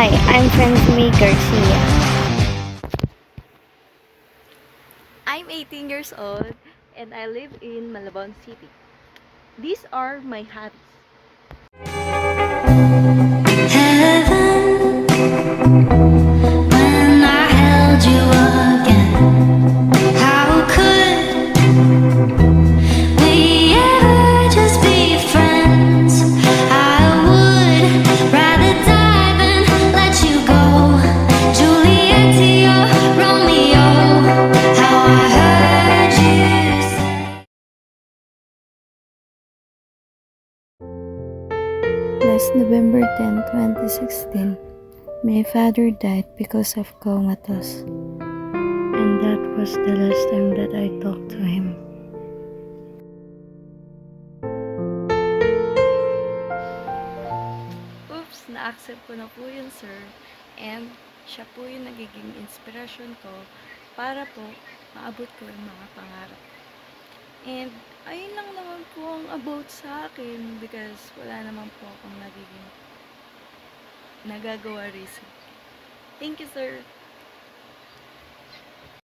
Hi, I'm Francine Garcia. I'm 18 years old and I live in Malabon City. These are my hobbies. Heaven, when I held you again, how could we ever just be friends? I would rather dive and let you go. Juliet to your Romeo, how I heard you say. Last November 10, 2016, my father died because of comatose. And that was the last time that I talked to him. Oops, na-accept ko na po yun, sir. And siya po yung nagiging inspirasyon ko para po maabot ko yung mga pangarap. And ayun lang naman po ang about sa akin because wala naman po akong nagagawa recently. Thank you, sir.